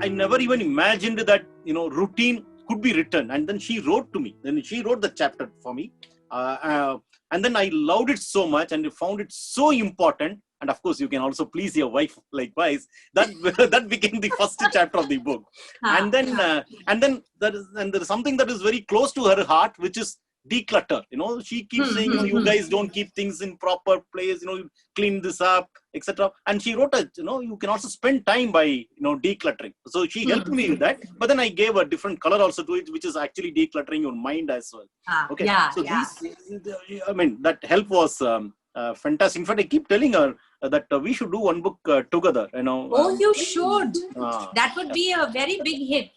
I never even imagined that, routine could be written. And then she wrote to me. Then she wrote the chapter for me. And then I loved it so much and found it so important. And of course, you can also please your wife likewise. That that became the first chapter of the book. And then there is something that is very close to her heart, which is declutter. She keeps saying, you guys don't keep things in proper place. Clean this up, etc. And she wrote you can also spend time by decluttering. So she helped me with that. But then I gave a different color also to it, which is actually decluttering your mind as well. Okay. That help was fantastic. In fact, I keep telling her that we should do one book together. You should. That would be a very big hit.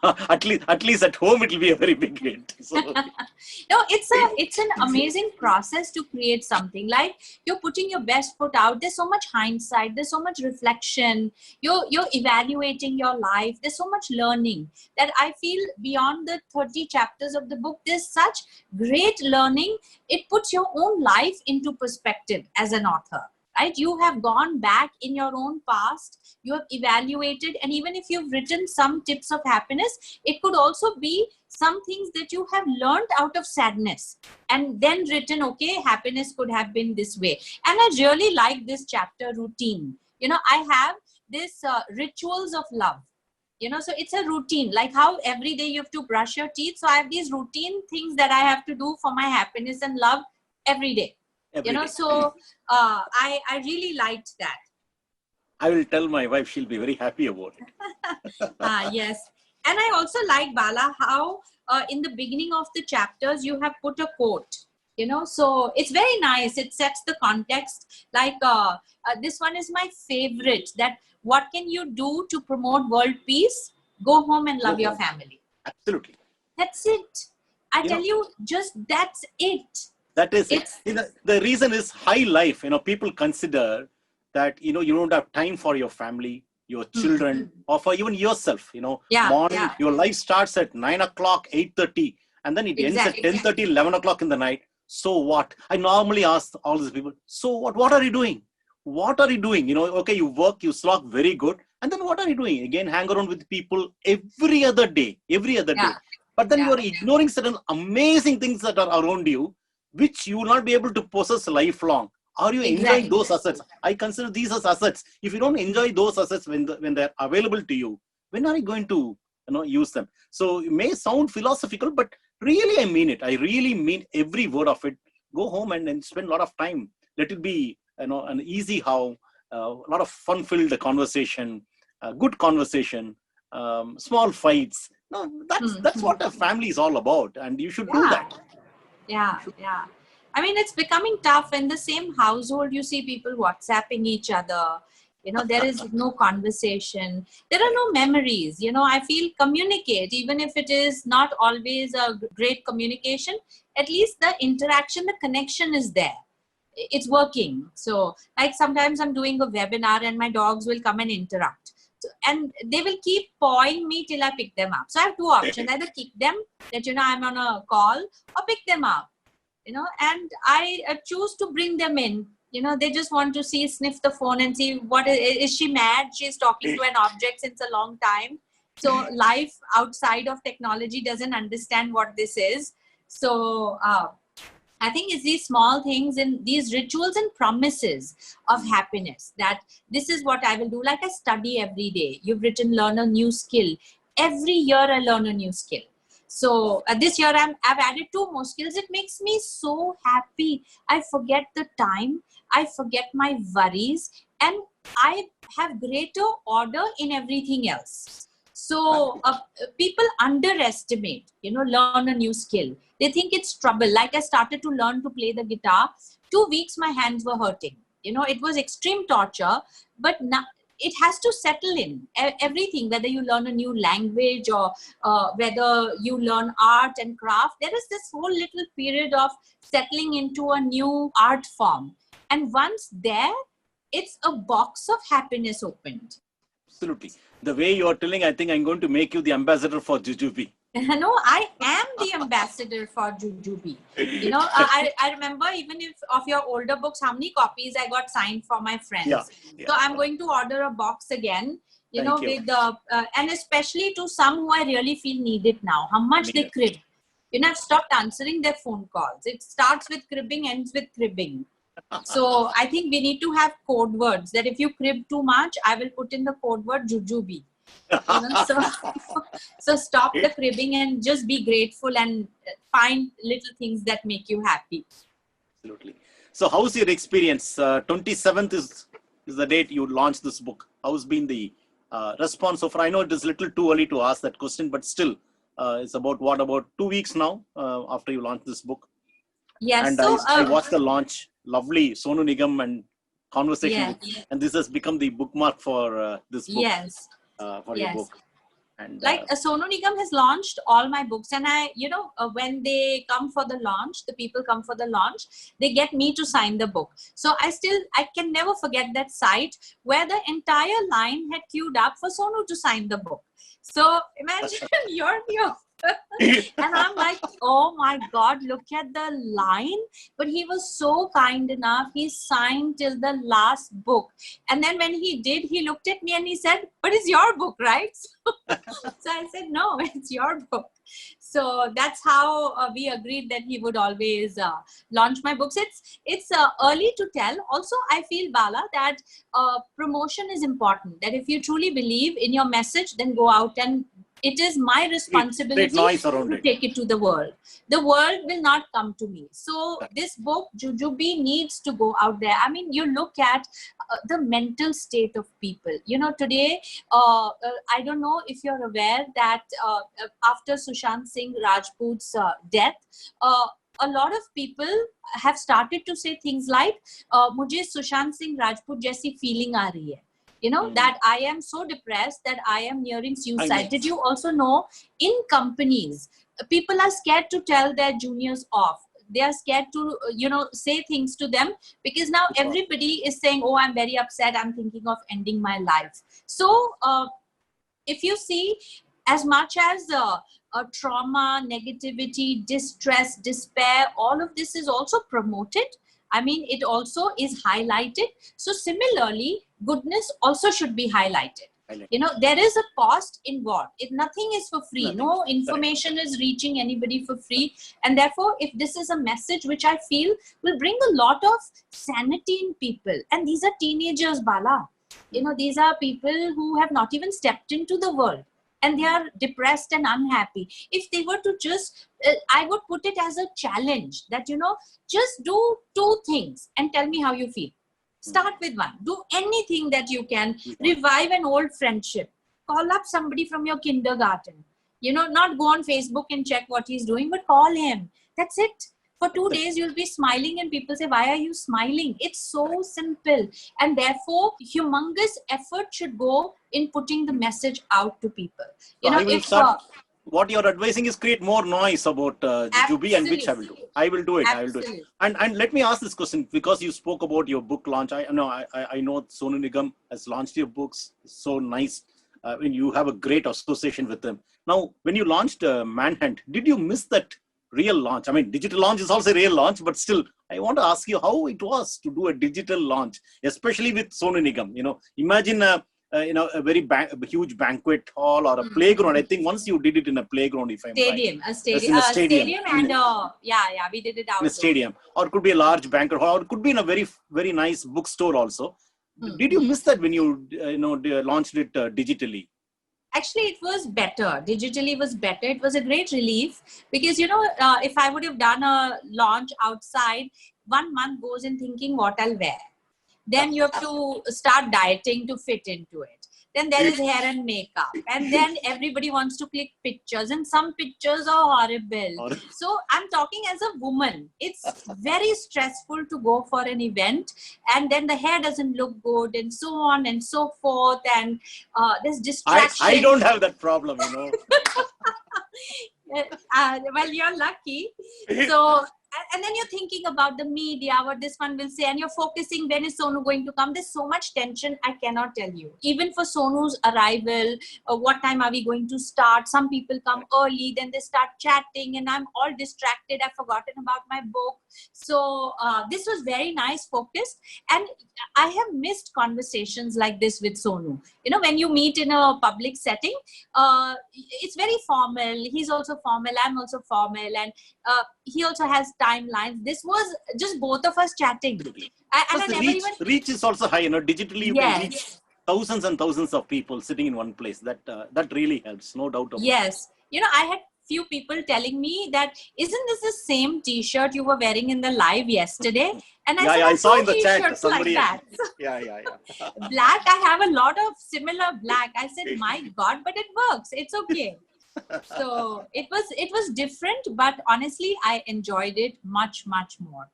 At least at home it will be a very big hit. So. No, it's an amazing process to create something. Like, you're putting your best foot out. There's so much hindsight. There's so much reflection. You're evaluating your life. There's so much learning that I feel beyond the 30 chapters of the book, there's such great learning. It puts your own life into perspective as an author. Right? You have gone back in your own past, you have evaluated, and even if you've written some tips of happiness, it could also be some things that you have learned out of sadness and then written, okay, happiness could have been this way. And I really like this chapter, routine. I have this rituals of love. So it's a routine, like how every day you have to brush your teeth. So I have these routine things that I have to do for my happiness and love every day. So I really liked that. I will tell my wife, she'll be very happy about it. Yes. And I also like, Bala, how in the beginning of the chapters, you have put a quote, so it's very nice. It sets the context. Like this one is my favorite, that what can you do to promote world peace? Go home and love your family. Absolutely. That's it. I tell you, just that's it. That is it. The reason is high life. People consider that, you don't have time for your family, your children, or for even yourself. Morning, your life starts at 9 o'clock, 8:30, and then it ends at 10:30, 11 o'clock in the night. So what? I normally ask all these people, so what are you doing? What are you doing? Okay, you work, you slog very good. And then what are you doing? Again, hang around with people every other day. But then you are ignoring certain amazing things that are around you, which you will not be able to possess lifelong. Are you enjoying those assets? I consider these as assets. If you don't enjoy those assets when they're available to you, when are you going to use them? So it may sound philosophical, but really I mean it. I really mean every word of it. Go home and spend a lot of time. Let it be an easy a lot of fun-filled conversation, good conversation, small fights. No, that's what a family is all about, and you should do that. Yeah. I mean, it's becoming tough. In the same household, you see people WhatsApping each other. There is no conversation. There are no memories. I feel communicate, even if it is not always a great communication, at least the interaction, the connection is there. It's working. So, like, sometimes I'm doing a webinar and my dogs will come and interrupt. And they will keep pawing me till I pick them up. So I have two options: either kick them, that I'm on a call, or pick them up. And I choose to bring them in. They just want to sniff the phone and see what is she mad? She's talking to an object since a long time. So life outside of technology doesn't understand what this is. So I think it's these small things and these rituals and promises of happiness, that this is what I will do. Like, I study every day. You've written, learn a new skill. Every year I learn a new skill. So this year I've added 2 more skills. It makes me so happy. I forget the time. I forget my worries. And I have greater order in everything else. So people underestimate, learn a new skill. They think it's trouble. Like, I started to learn to play the guitar. 2 weeks, my hands were hurting. It was extreme torture, but now it has to settle in. Everything, whether you learn a new language or whether you learn art and craft, there is this whole little period of settling into a new art form. And once there, it's a box of happiness opened. Absolutely. The way you are telling, I think I'm going to make you the ambassador for Jujube. No, I am the ambassador for Jujube. I remember, even if of your older books, how many copies I got signed for my friends. So I'm going to order a box again. you know, with the, and especially to some who I really feel need it now, how much they crib. You know, I've stopped answering their phone calls. It starts with cribbing, ends with cribbing. So I think we need to have code words that if you crib too much, I will put in the code word Jujube. You know, so stop the cribbing and just be grateful and find little things that make you happy. Absolutely. So how's your experience? 27th is the date you launched this book. How's been the response so far? I know it is a little too early to ask that question, but still, it's about 2 weeks now after you launched this book. Yes. And so, I watched the launch. Lovely Sonu Nigam and conversation with, and this has become the bookmark for this book. Yes. For your book. And Sonu Nigam has launched all my books, and I, you know, when they come for the launch, the people come for the launch, they get me to sign the book. So I can never forget that site where the entire line had queued up for Sonu to sign the book. So imagine you're here. And I'm like, oh my God, look at the line. But he was so kind enough. He signed till the last book. And then when he did, he looked at me and he said, but it's your book, right? So I said, no, it's your book. So that's how we agreed that he would always launch my books. It's early to tell. Also, I feel, Bala, that promotion is important. That if you truly believe in your message, then go out, and it is my responsibility to take it to the world. The world will not come to me. So this book, Jujube, needs to go out there. I mean, you look at the mental state of people. You know, today, I don't know if you're aware that after Sushant Singh Rajput's death, a lot of people have started to say things like, "Mujhe Sushant Singh Rajput jaisi feeling aa rahi hai." You know, that I am so depressed that I am nearing suicide. Did you also know in companies, people are scared to tell their juniors off. They are scared to, you know, say things to them because now everybody is saying, oh, I'm very upset. I'm thinking of ending my life. So if you see, as much as trauma, negativity, distress, despair, all of this is also promoted. I mean, it also is highlighted. So similarly, goodness also should be highlighted. You know, there is a cost involved. If nothing is for free, no information is reaching anybody for free. And therefore, if this is a message which I feel will bring a lot of sanity in people. And these are teenagers, Bala. You know, these are people who have not even stepped into the world. And they are depressed and unhappy. If they were to just, I would put it as a challenge that, you know, just do 2 things and tell me how you feel. Start with one. Do anything that you can. Revive an old friendship. Call up somebody from your kindergarten. You know, not go on Facebook and check what he's doing, but call him. That's it. For 2 days, you'll be smiling and people say, why are you smiling? It's so simple. And therefore, humongous effort should go in putting the message out to people. You know, what you're advising is create more noise about Jujube, and which I will do. I will do it. Absolutely. I will do it. And let me ask this question, because you spoke about your book launch. I know Sonu Nigam has launched your books. It's so nice. When you have a great association with them. Now, when you launched Manhunt, did you miss that real launch? I mean, digital launch is also a real launch, but still, I want to ask you how it was to do a digital launch, especially with Sonu Nigam. You know, imagine a very huge banquet hall or a playground. I think once you did it in a playground, if I'm right. A stadium, and we did it out. In a stadium, or it could be a large banquet hall, or it could be in a very, very nice bookstore also. Did you miss that when you launched it digitally? Actually, it was better. Digitally was better. It was a great relief because, you know, if I would have done a launch outside, 1 month goes in thinking what I'll wear. Then you have to start dieting to fit into it. Then there is hair and makeup. And then everybody wants to click pictures. And some pictures are horrible. So I'm talking as a woman. It's very stressful to go for an event. And then the hair doesn't look good and so on and so forth. And there's distraction. I don't have that problem, you know. Well, you're lucky. So and then you're thinking about the media, what this one will say, and you're focusing, when is Sonu going to come? There's so much tension, I cannot tell you. Even for Sonu's arrival, what time are we going to start? Some people come early, then they start chatting, and I'm all distracted. I've forgotten about my book. So this was very nice, focused, and I have missed conversations like this with Sonu. You know, when you meet in a public setting, it's very formal. He's also formal, I'm also formal, and he also has timelines. This was just both of us chatting. And I never reach is also high, you know, digitally you can reach thousands and thousands of people sitting in one place. That really helps, no doubt about it. Yes. You know, I had few people telling me that, isn't this the same t-shirt you were wearing in the live yesterday? And I saw in the chat somebody like that. yeah. Black, I have a lot of similar black. I said, my God, but it works. It's okay. So it was different, but honestly, I enjoyed it much more.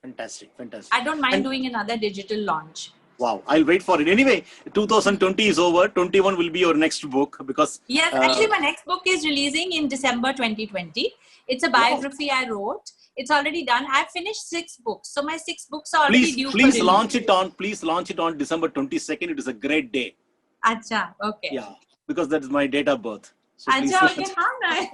Fantastic. I don't mind doing another digital launch. Wow, I'll wait for it. Anyway, 2020 is over. 21 will be your next book, because yes, actually my next book is releasing in December 2020. It's a biography I wrote. It's already done. I've finished 6 books. So my 6 books are already due for release. Please launch it on December 22nd. It is a great day. Acha, okay. Yeah, because that is my date of birth. So Acha, okay, how nice.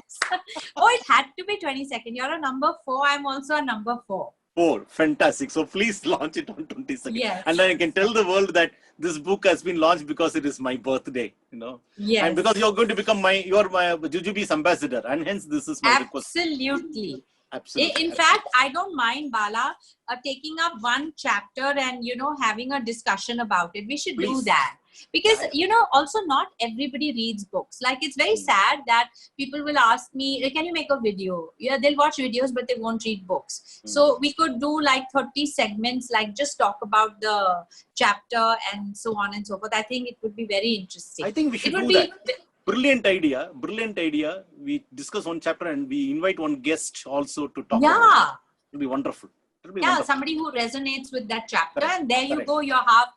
Oh, it had to be 22nd. You're a number 4. I'm also a number 4. 4, fantastic. So please launch it on 22nd. Yes. And then I can tell the world that this book has been launched because it is my birthday, you know. Yes. And because you're going to become you're my Jujube's ambassador, and hence this is my request. Absolutely. Absolutely. In fact, I don't mind, Bala, taking up one chapter and, you know, having a discussion about it. We should do that. Because, you know, also not everybody reads books. Like, it's very sad that people will ask me, can you make a video? Yeah, they'll watch videos, but they won't read books. So we could do like 30 segments, like just talk about the chapter and so on and so forth. I think it would be very interesting. I think we should do that. Brilliant idea. We discuss one chapter and we invite one guest also to talk about it. It'll be wonderful. Somebody who resonates with that chapter. Correct. And there you go. You have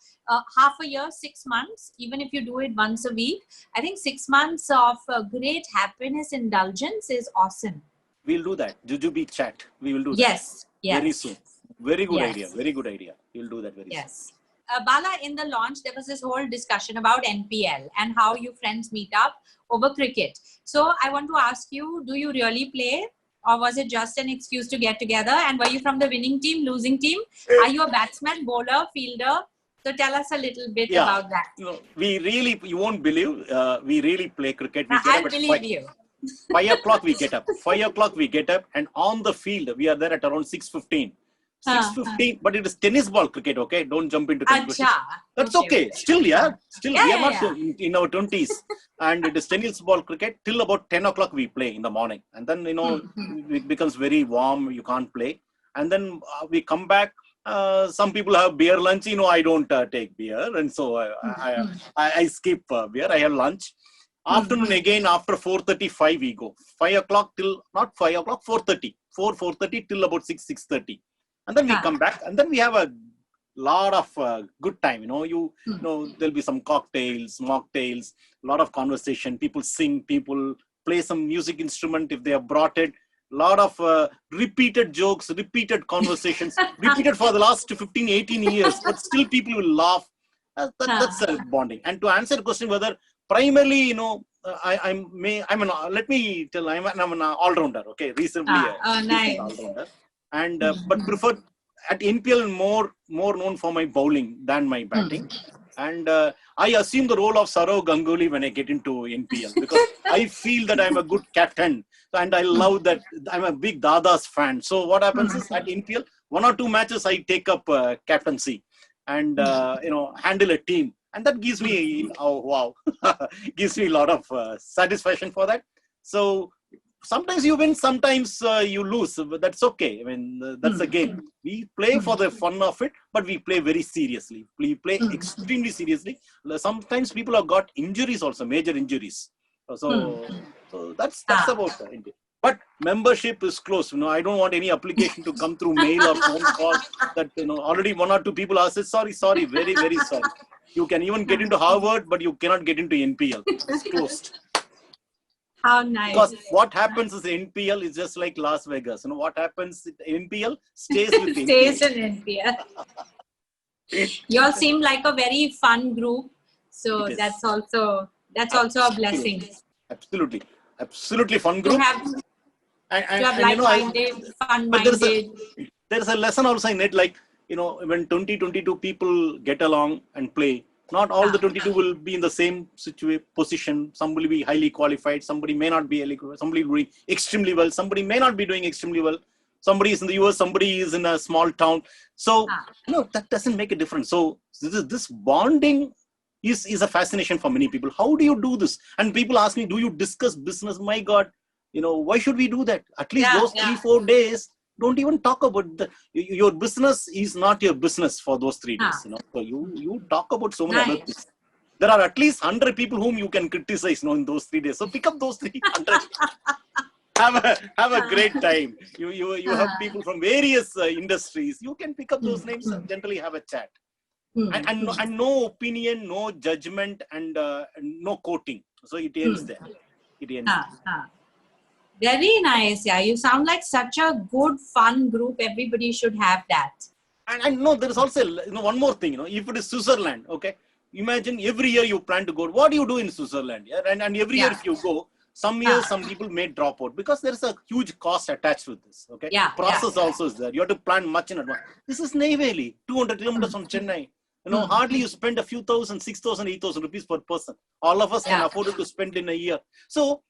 half a year, 6 months. Even if you do it once a week, I think 6 months of great happiness indulgence is awesome. We'll do that. Jujube chat. We will do that. Yes. Very soon. Very good idea. Very good idea. We'll do that very soon. Bala, in the launch, there was this whole discussion about NPL and how you friends meet up over cricket. So I want to ask you, do you really play? Or was it just an excuse to get together? And were you from the winning team, losing team? Are you a batsman, bowler, fielder? So tell us a little bit about that. No, you won't believe, we really play cricket. I believe you. 5 o'clock we get up. 5 o'clock we get up, and on the field, we are there at around 6:15. 6:15, but it is tennis ball cricket, okay? Don't jump into conclusions. That's okay. Still, we are not in our 20s. And it is tennis ball cricket till about 10 o'clock we play in the morning. And then, you know, it becomes very warm. You can't play. And then we come back. Some people have beer lunch. You know, I don't take beer. And so I skip beer. I have lunch. Afternoon again, after 4:35 we go. 5 o'clock till, not 5 o'clock, 4:30. 4:30 till about 6:30. And then we come back, and then we have a lot of good time. You know, you know, there'll be some cocktails, mocktails, a lot of conversation. People sing, people play some music instrument if they have brought it. A lot of repeated jokes, repeated conversations, repeated for the last 15, 18 years. But still people will laugh. That's bonding. And to answer the question whether primarily, you know, I'm an all-rounder. Okay, recently nice. all-rounder. And but prefer at NPL more known for my bowling than my batting. And I assume the role of Saurav Ganguly when I get into NPL, because I feel that I'm a good captain, and I love that. I'm a big Dada's fan. So what happens is at NPL, 1 or 2 matches I take up captaincy and you know, handle a team, and that gives me gives me a lot of satisfaction for that. So sometimes you win, sometimes you lose, but that's okay. I mean, that's a game. We play for the fun of it, but we play very seriously. We play extremely seriously. Sometimes people have got injuries also, major injuries. So that's about India. But membership is closed. You know, I don't want any application to come through mail or phone call. That, you know, already 1 or 2 people are said, sorry, very, very sorry. You can even get into Harvard, but you cannot get into NPL. It's closed. How nice. Because what happens is NPL is just like Las Vegas. What happens in NPL stays with NPL. Stays in NPL. You all seem like a very fun group. So that's also a blessing. Absolutely fun group. To have like-minded, fun-minded. There's a lesson also in it, like, when 22 people get along and play, not all the 22 will be in the same position. Some will be highly qualified. Somebody may not be, somebody will be extremely well. Somebody may not be doing extremely well. Somebody is in the US, somebody is in a small town. So, that doesn't make a difference. So this bonding is a fascination for many people. How do you do this? And people ask me, do you discuss business? My God, why should we do that? At least those 3-4 days, don't even talk about your business is not your business for those 3 days. So you talk about so many other things. There are at least 100 people whom you can criticize in those 3 days. So pick up those 300. have a great time. You have people from various industries. You can pick up those names and gently have a chat. And no opinion, no judgment, and no quoting. So it ends there. Very nice. Yeah, you sound like such a good, fun group. Everybody should have that. And no, there is also one more thing. If it is Switzerland, okay, imagine every year you plan to go. What do you do in Switzerland? Yeah? And every year if you go, some years some people may drop out because there is a huge cost attached with this. Okay, process also is there. You have to plan much in advance. This is Neyveli, 200 kilometers from Chennai. Hardly you spend a few thousand, 6,000, 8,000 rupees per person. All of us can afford it to spend in a year. So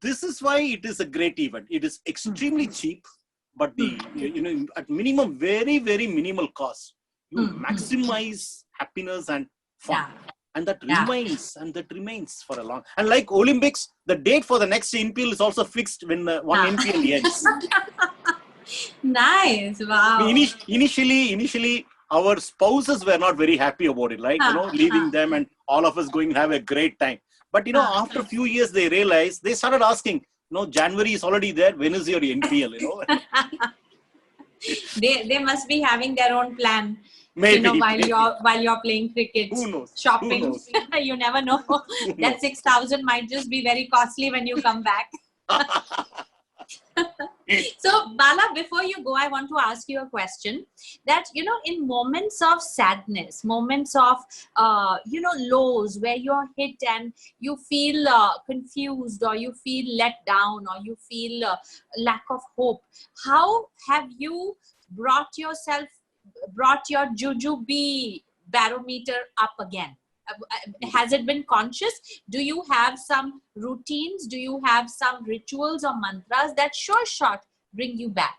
this is why it is a great event. It is extremely cheap, but at minimum, very, very minimal cost, you maximize happiness and fun. And that remains for a long. And like Olympics, the date for the next NPL is also fixed when one NPL ends. Nice. Wow. Initially, our spouses were not very happy about it, like, leaving them and all of us going to have a great time. But, after a few years, they realized, they started asking, January is already there. When is your NPL, They must be having their own plan. Maybe. While you're playing cricket, Who knows? shopping, Who knows? You never know. That 6,000 might just be very costly when you come back. So, Bala, before you go, I want to ask you a question that, in moments of sadness, moments of, lows where you're hit and you feel confused or you feel let down or you feel lack of hope, how have you brought your Jujube barometer up again? Has it been conscious? Do you have some routines? Do you have some rituals or mantras that short bring you back?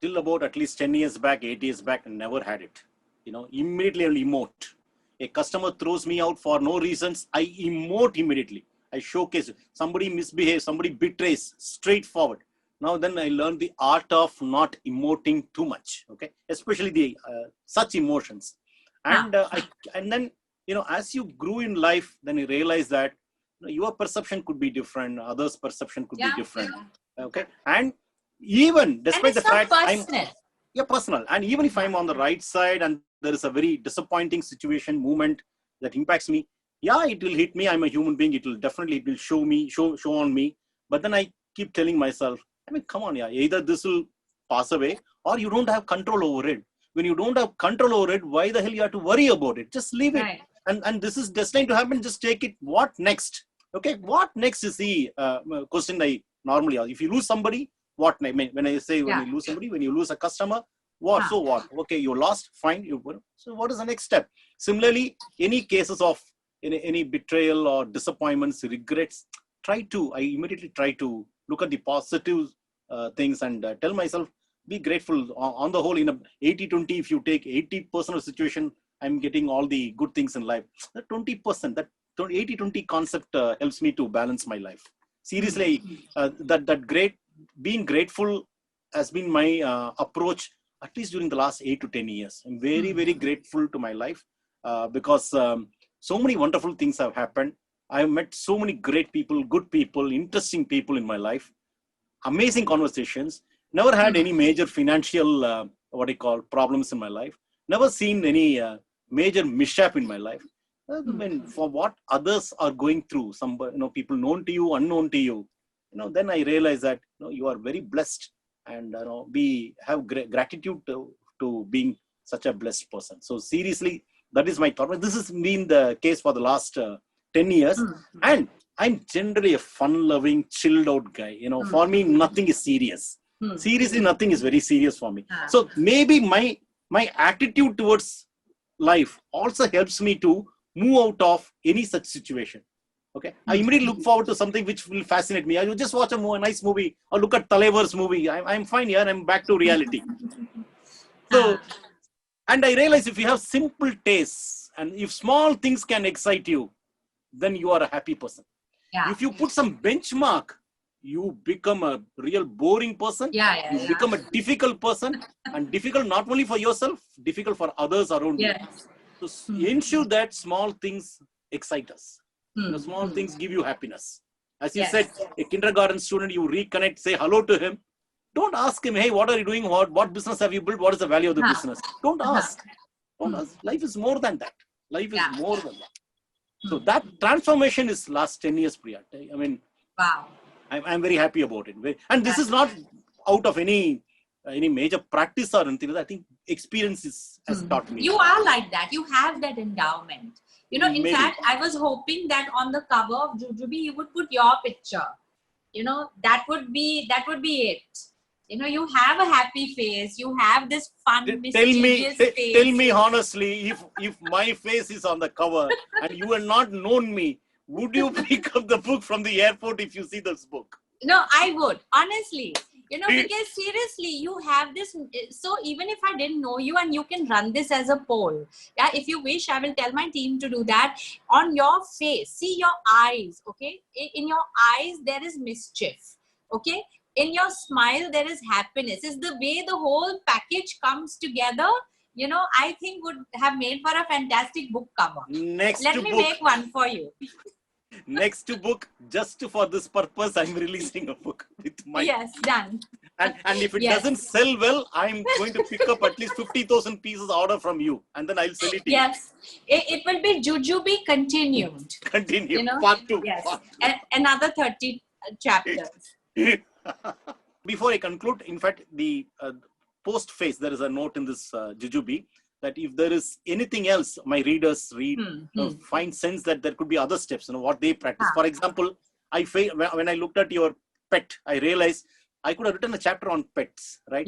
Till about at least 10 years back, 8 years back, I never had it. Immediately I'll emote. A customer throws me out for no reasons, I emote immediately. I showcase. Somebody misbehaves, somebody betrays, straightforward. Now then I learned the art of not emoting too much. Okay, especially the such emotions. And then, as you grew in life, then you realize that your perception could be different, others' perception could be different. Okay, and even despite the fact personal, and even if I'm on the right side and there is a very disappointing situation, moment that impacts me, it will hit me. I'm a human being. It will show on me. But then I keep telling myself, come on, either this will pass away or you don't have control over it. When you don't have control over it, why the hell you have to worry about it? Just leave it. And this is destined to happen. Just take it. What next? Okay, what next is the question I normally ask. If you lose somebody, what next? When I say when you lose somebody, when you lose a customer, what? So what? Okay, you lost, fine. So what is the next step? Similarly, any cases of any betrayal or disappointments, regrets, I immediately try to look at the positive things and tell myself, be grateful. On the whole, in a 80-20, if you take 80% of the situation, I'm getting all the good things in life. That 20%, that 80-20 concept helps me to balance my life. Seriously, being grateful has been my approach, at least during the last 8 to 10 years. I'm very, very grateful to my life because so many wonderful things have happened. I've met so many great people, good people, interesting people in my life. Amazing conversations. Never had any major financial, problems in my life. Never seen any major mishap in my life. I mean, for what others are going through, some people known to you, unknown to you, then I realize that you are very blessed, and we have gratitude to being such a blessed person. So seriously, that is my thought. This has been the case for the last 10 years, and I'm generally a fun-loving, chilled-out guy. For me, nothing is serious. Seriously, nothing is very serious for me. So maybe my attitude towards life also helps me to move out of any such situation. Okay, I immediately look forward to something which will fascinate me. I will just watch a nice movie or look at Talavar's movie. I'm fine here. I'm back to reality. So, and I realize if you have simple tastes and if small things can excite you, then you are a happy person. If you put some benchmark, you become a real boring person. You become a difficult person, and difficult not only for yourself, difficult for others around you. So ensure that small things excite us. Small things give you happiness. As you said, a kindergarten student, you reconnect, say hello to him. Don't ask him, hey, what are you doing? What business have you built? What is the value of the business? Don't ask. Don't ask. Life is more than that. Life is more than that. So that transformation is last 10 years, Priya. I mean, wow. I'm very happy about it. And this is not out of any major practice or anything. I think experience has taught me. You are like that. You have that endowment. In fact, I was hoping that on the cover of Jujube, you would put your picture. That would be it. You have a happy face. You have this fun, mischievous face. Tell me honestly, if my face is on the cover and you had not known me, would you pick up the book from the airport if you see this book? No, I would. Honestly. Because seriously, you have this. So even if I didn't know you, and you can run this as a poll. Yeah, if you wish, I will tell my team to do that. On your face, see your eyes. Okay, in your eyes there is mischief. Okay, in your smile there is happiness. It's the way the whole package comes together. I think would have made for a fantastic book cover. Let me make one for you. Next book, just for this purpose, I'm releasing a book with my. Yes, done. And if it doesn't sell well, I'm going to pick up at least 50,000 pieces order from you, and then I'll sell it to you. Yes, it will be Jujube continued. Part 2. Yes, another 30 chapters. Before I conclude, in fact, the post phase, there is a note in this Jujube that if there is anything else my readers find sense that there could be other steps, what they practice. For example, when I looked at your pet, I realized I could have written a chapter on pets, right?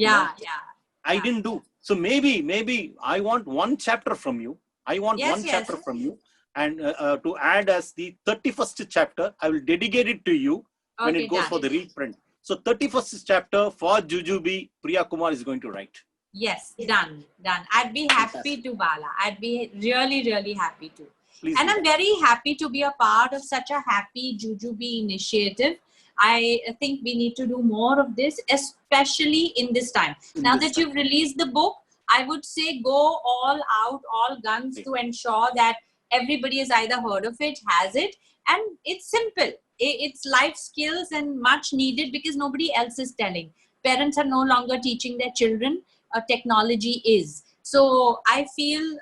I didn't do. So maybe I want one chapter from you. Chapter from you, and to add as the 31st chapter, I will dedicate it to you when it goes for the reprint. So 31st chapter for Jujube, Priya Kumar is going to write. Yes, done. I'd be happy to, Bala. I'd be really, really happy to. Please and I'm very happy to be a part of such a happy Jujube initiative. I think we need to do more of this, especially in this time. Now that you've released the book, I would say go all out, all guns to ensure that everybody has either heard of it, has it. And it's simple. It's life skills and much needed because nobody else is telling. Parents are no longer teaching their children. Technology is. So I feel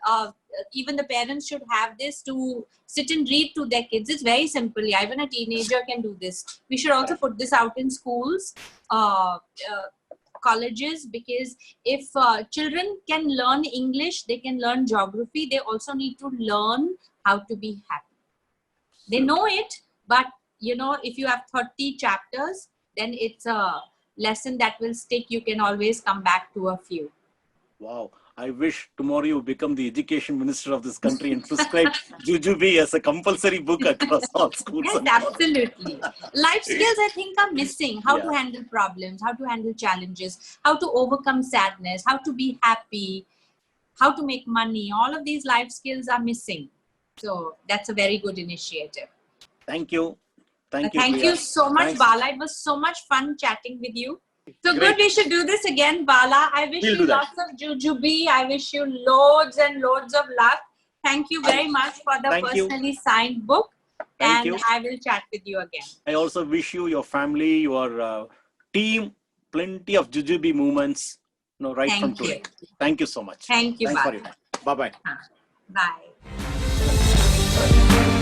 even the parents should have this to sit and read to their kids. It's very simple. Even a teenager can do this. We should also put this out in schools, colleges, because if children can learn English, they can learn geography. They also need to learn how to be happy. They know it, but if you have 30 chapters, then it's a lesson that will stick. You can always come back to a few. Wow. I wish tomorrow you become the education minister of this country and prescribe Jujube as a compulsory book across all schools. Yes, absolutely. Life skills, I think, are missing. How to handle problems, how to handle challenges, how to overcome sadness, how to be happy, how to make money. All of these life skills are missing. So that's a very good initiative. Thank you. Thank you so much, Bala. It was so much fun chatting with you. So good, we should do this again, Bala. I wish you lots of Jujube. I wish you loads and loads of luck. Thank you very much for the personally signed book. And I will chat with you again. I also wish you, your family, your team, plenty of Jujube moments right from today. Thank you so much. Thank you, Thanks Bala. for your time. Bye-bye. Bye. Bye.